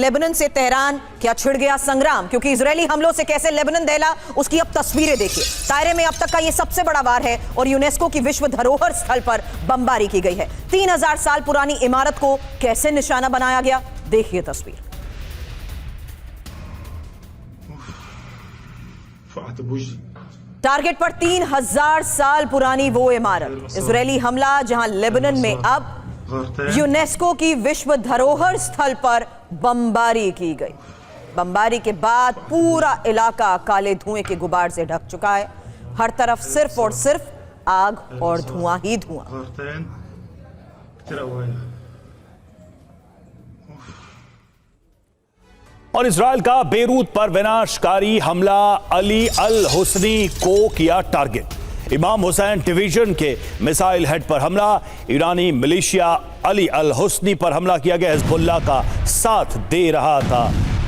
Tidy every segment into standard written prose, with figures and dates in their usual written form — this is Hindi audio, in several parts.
लेबनान से तेहरान क्या छिड़ गया संग्राम, क्योंकि इजरायली हमलों से कैसे लेबनान दहला उसकी अब तस्वीरें देखिए। दायरे में अब तक का यह सबसे बड़ा वार है और यूनेस्को की विश्व धरोहर स्थल पर बमबारी की गई है। 3000 साल पुरानी इमारत को कैसे निशाना बनाया गया, देखिए तस्वीर। टारगेट पर 3000 साल पुरानी वो इमारत, इजरायली हमला जहां लेबनान में अब यूनेस्को की विश्व धरोहर स्थल पर बमबारी की गई। बमबारी के बाद पूरा इलाका काले धुएं के गुबार से ढक चुका है। हर तरफ सिर्फ और सिर्फ आग और धुआं ही धुआं। और इजराइल का बेरूत पर विनाशकारी हमला, अली अल हुसैनी को किया टारगेट। इमाम हुसैन डिवीजन के मिसाइल हेड पर हमला, ईरानी मिलिशिया अली अल हुसैनी पर हमला किया गया। हिजबुल्लाह का साथ दे रहा था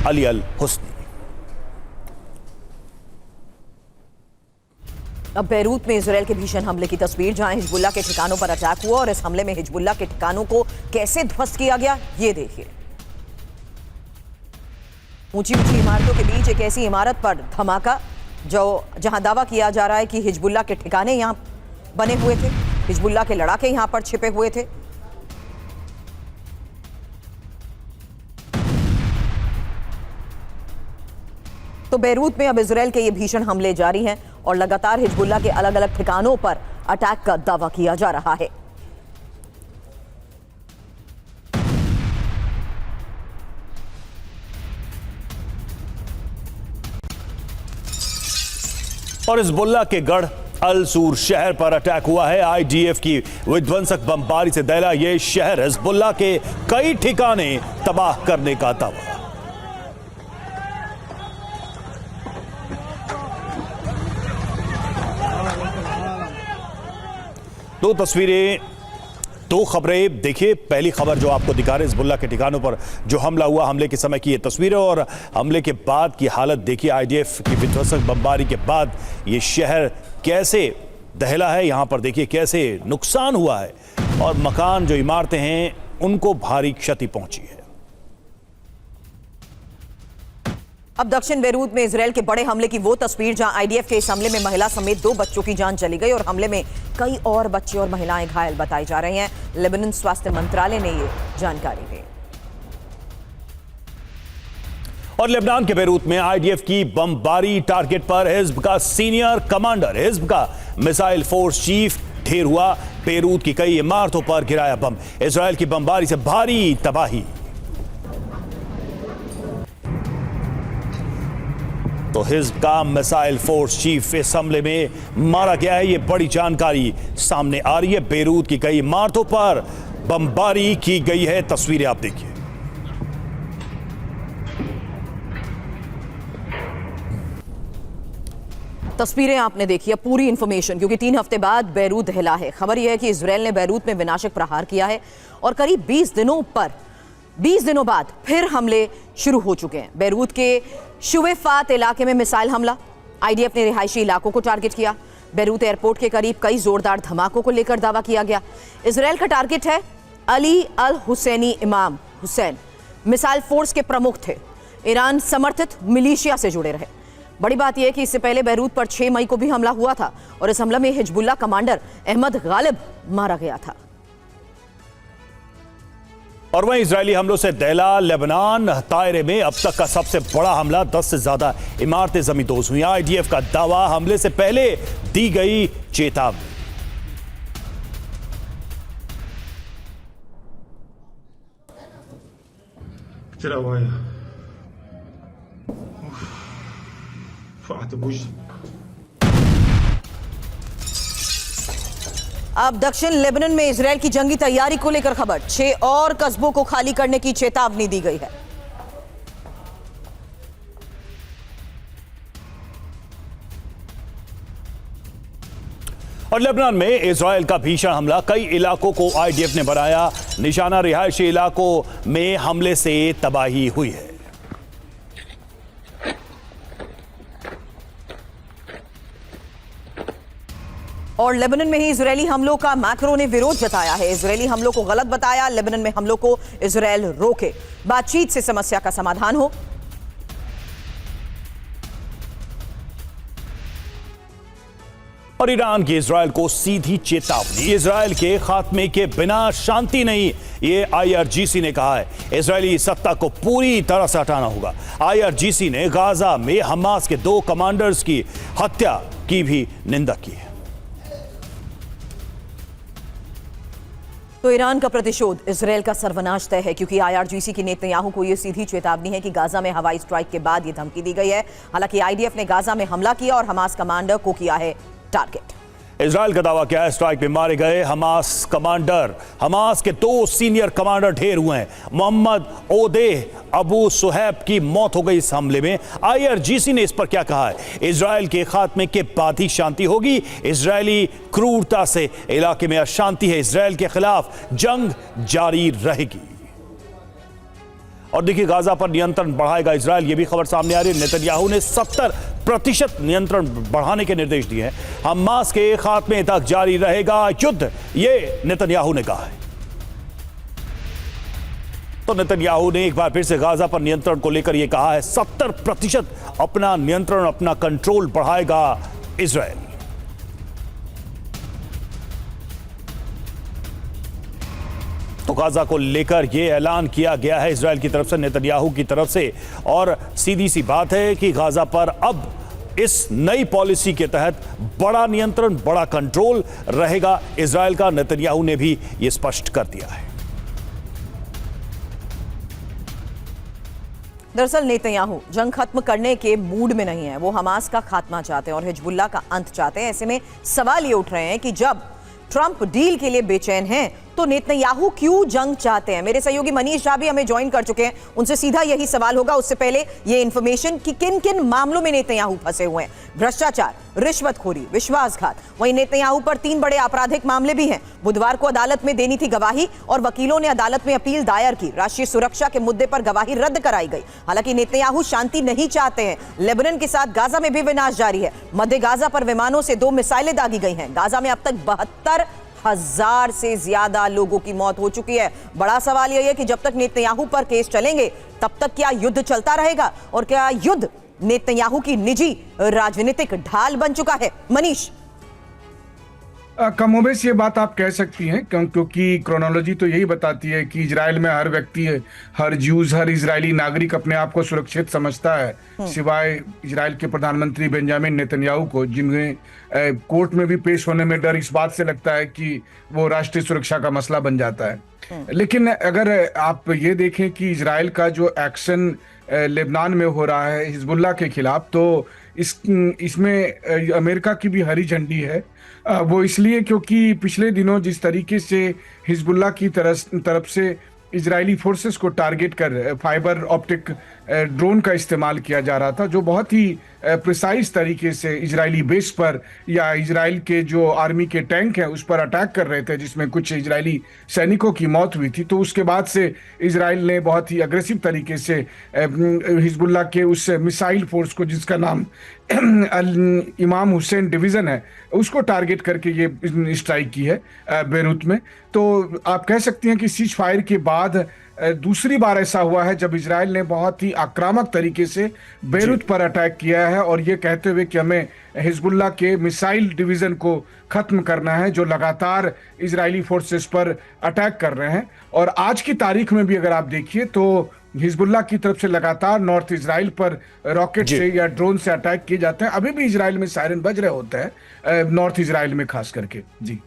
अली अल हुसैनी। अब बेरूत में इजराइल के भीषण हमले की तस्वीर, जहां हिजबुल्लाह के ठिकानों पर अटैक हुआ और इस हमले में हिजबुल्लाह के ठिकानों को कैसे ध्वस्त किया गया, ये देखिए। ऊंची ऊंची इमारतों के बीच एक ऐसी इमारत पर धमाका जहां दावा किया जा रहा है कि हिजबुल्लाह के ठिकाने यहां बने हुए थे, हिजबुल्लाह के लड़ाके यहां पर छिपे हुए थे। तो बेरूत में अब इजराइल के ये भीषण हमले जारी हैं और लगातार हिजबुल्लाह के अलग अलग ठिकानों पर अटैक का दावा किया जा रहा है। और हिजबुल्लाह के गढ़ अल सूर शहर पर अटैक हुआ है। आईडीएफ की विध्वंसक बमबारी से दहला यह शहर, हिजबुल्लाह के कई ठिकाने तबाह करने का दावा। दो तस्वीरें, दो खबरें देखिए। पहली खबर जो आपको दिखा रहे हैं, हिजबुल्लाह के ठिकानों पर जो हमला हुआ, हमले के समय की ये तस्वीर है और हमले के बाद की हालत देखिए। आईडीएफ की विध्वंसक बमबारी के बाद ये शहर कैसे दहला है, यहां पर देखिए कैसे नुकसान हुआ है और मकान जो इमारतें हैं उनको भारी क्षति पहुंची है। अब दक्षिण बेरूत में इजराइल के बड़े हमले की वो तस्वीर, जहां आईडीएफ के इस हमले में महिला समेत 2 बच्चों की जान चली गई और हमले में कई और बच्चे और महिलाएं घायल बताई जा रही हैं। लेबनान स्वास्थ्य मंत्रालय ने ये जानकारी दी। और लेबनान के बेरूत में आईडीएफ की बमबारी, टारगेट पर हिज्ब का सीनियर कमांडर, हिज्ब का मिसाइल फोर्स चीफ ढेर हुआ। बेरूत की कई इमारतों पर गिराया बम। इजराइल की बमबारी से भारी तबाही। तो हिज्ब का मिसाइल फोर्स चीफ इस हमले में मारा गया है। यह बड़ी जानकारी सामने आ रही है। बेरूत की कई इमारतों पर बमबारी की गई है। तस्वीरें आप देखिए। तस्वीरें आपने देखी, अब पूरी इंफॉर्मेशन, क्योंकि 3 हफ्ते बाद बेरूत हिला है। खबर यह है कि इजराइल ने बेरूत में विनाशक प्रहार किया है और करीब 20 दिनों बाद फिर हमले शुरू हो चुके हैं। बेरूत के शुवेफात इलाके में मिसाइल हमला, आईडीएफ ने रिहायशी इलाकों को टारगेट किया। बेरूत एयरपोर्ट के करीब कई जोरदार धमाकों को लेकर दावा किया गया। इजराइल का टारगेट है अली अल हुसैनी। इमाम हुसैन मिसाइल फोर्स के प्रमुख थे, ईरान समर्थित मिलिशिया से जुड़े रहे। बड़ी बात यह है कि इससे पहले बेरूत पर 6 मई को भी हमला हुआ था और इस हमले में हिजबुल्लाह कमांडर अहमद गालिब मारा गया था। और वहीं इजरायली हमलों से दहला लेबनान। दायरे में अब तक का सबसे बड़ा हमला, 10 से ज्यादा इमारतें जमींदोज हुई। आईडीएफ का दावा, हमले से पहले दी गई चेतावनी। अब दक्षिण लेबनान में इजराइल की जंगी तैयारी को लेकर खबर, 6 और कस्बों को खाली करने की चेतावनी दी गई है। और लेबनान में इजराइल का भीषण हमला, कई इलाकों को आईडीएफ ने बनाया निशाना। रिहायशी इलाकों में हमले से तबाही हुई है। और लेबनान में ही इजरायली हमलों का मैक्रो ने विरोध जताया है। इजरायली हमलों को गलत बताया, लेबनान में हमलों को इजरायल रोके, बातचीत से समस्या का समाधान हो। और ईरान की इजरायल को सीधी चेतावनी, इजरायल के खात्मे के बिना शांति नहीं, ये आईआरजीसी ने कहा है। इजरायली सत्ता को पूरी तरह से हटाना होगा। आईआरजीसी ने गाजा में हमास के 2 कमांडर्स की हत्या की भी निंदा की है। तो ईरान का प्रतिशोध इजरायल का सर्वनाश तय है, क्योंकि आईआरजीसी की नेतन्याहू को यह सीधी चेतावनी है कि गाजा में हवाई स्ट्राइक के बाद यह धमकी दी गई है। हालांकि आईडीएफ ने गाजा में हमला किया और हमास कमांडर को किया है टारगेट। इजरायल का दावा क्या है? स्ट्राइक में मारे गए हमास कमांडर, हमास के 2 सीनियर कमांडर ढेर हुए हैं। मोहम्मद ओदेह अबू सुहैब की मौत हो गई इस हमले में। आईआरजीसी ने इस पर क्या कहा है? इजरायल के खात्मे के बाद ही शांति होगी। इजरायली क्रूरता से इलाके में अशांति है, इजरायल के खिलाफ जंग जारी रहेगी। और देखिए, गाजा पर नियंत्रण बढ़ाएगा इजरायल, ये भी खबर सामने आ रही है। नेतन्याहू ने 70% नियंत्रण बढ़ाने के निर्देश दिए हैं। हमास के खात्मे तक जारी रहेगा युद्ध, ये नेतन्याहू ने कहा है। तो नेतन्याहू ने एक बार फिर से गाजा पर नियंत्रण को लेकर यह कहा है, 70% अपना नियंत्रण, अपना कंट्रोल बढ़ाएगा इजरायल। तो गाजा को लेकर यह ऐलान किया गया है इजरायल की तरफ से, नेतन्याहू की तरफ से। और सीधी सी बात है कि गाजा पर अब इस नई पॉलिसी के तहत बड़ा नियंत्रण, बड़ा कंट्रोल रहेगा इजरायल का। नेतन्याहू ने भी यह स्पष्ट कर दिया है। दरअसल नेतन्याहू जंग खत्म करने के मूड में नहीं है, वो हमास का खात्मा चाहते हैं और हिजबुल्लाह का अंत चाहते हैं। ऐसे में सवाल ये उठ रहे हैं कि जब ट्रंप डील के लिए बेचैन हैं, तो नेतन्याहू क्यों जंग चाहते हैं? मेरे सहयोगी मनीष झा भी हमें ज्वाइन कर चुके हैं, उनसे सीधा यही सवाल होगा। उससे पहले ये इंफॉर्मेशन कि किन किन मामलों में नेतन्याहू फंसे हुए हैं। भ्रष्टाचार, रिश्वतखोरी, विश्वासघात, वहीं नेतन्याहू पर 3 बड़े आपराधिक मामले भी हैं। बुधवार को अदालत में देनी थी गवाही और वकीलों ने अदालत में अपील दायर की। राष्ट्रीय सुरक्षा के मुद्दे पर गवाही रद्द कराई गई। हालांकि नेतन्याहू शांति नहीं चाहते हैं। लेबनान के साथ गाजा में भी विनाश जारी है। मध्य गाजा पर विमानों से 2 मिसाइलें दागी गई हैं। गाजा में अब तक 72,000 से ज्यादा लोगों की मौत हो चुकी है। बड़ा सवाल यह है कि जब तक नेतन्याहू पर केस चलेंगे, तब तक क्या युद्ध चलता रहेगा और क्या युद्ध नेतन्याहू की निजी राजनीतिक ढाल बन चुका है? मनीष। कमोबेश ये बात आप कह सकती हैं, क्योंकि क्रोनोलॉजी तो यही बताती है कि इजराइल में हर व्यक्ति, हर ज्यूज, हर इजरायली नागरिक अपने आप को सुरक्षित समझता है, सिवाय इजराइल के प्रधानमंत्री बेंजामिन नेतन्याहू को, जिन्हें कोर्ट में भी पेश होने में डर इस बात से लगता है कि वो राष्ट्रीय सुरक्षा का मसला बन जाता है। लेकिन अगर आप ये देखें कि इजराइल का जो एक्शन लेबनान में हो रहा है हिजबुल्लाह के खिलाफ, तो इसमें अमेरिका की भी हरी झंडी है। वो इसलिए क्योंकि पिछले दिनों जिस तरीके से हिजबुल्लाह की तरफ से इजरायली फोर्सेस को टारगेट कर फाइबर ऑप्टिक ड्रोन का इस्तेमाल किया जा रहा था, जो बहुत ही प्रिसाइज तरीके से इजरायली बेस पर या इजराइल के जो आर्मी के टैंक हैं उस पर अटैक कर रहे थे, जिसमें कुछ इजरायली सैनिकों की मौत हुई थी। तो उसके बाद से इजराइल ने बहुत ही अग्रेसिव तरीके से हिजबुल्लाह के उस मिसाइल फोर्स को, जिसका नाम इमाम हुसैन डिवीज़न है, उसको टारगेट करके ये स्ट्राइक की है बेरूत में। तो आप कह सकती हैं कि सीज फायर के बाद दूसरी बार ऐसा हुआ है जब इजराइल ने बहुत ही आक्रामक तरीके से बेरूत पर अटैक किया है, और ये कहते हुए कि हमें हिजबुल्लाह के मिसाइल डिवीज़न को ख़त्म करना है, जो लगातार इजरायली फोर्सेस पर अटैक कर रहे हैं। और आज की तारीख में भी अगर आप देखिए तो हिजबुल्लाह की तरफ से लगातार नॉर्थ इजराइल पर रॉकेट से या ड्रोन से अटैक किए जाते हैं। अभी भी इजराइल में सायरन बज रहे होते हैं, नॉर्थ इजराइल में खास करके। जी।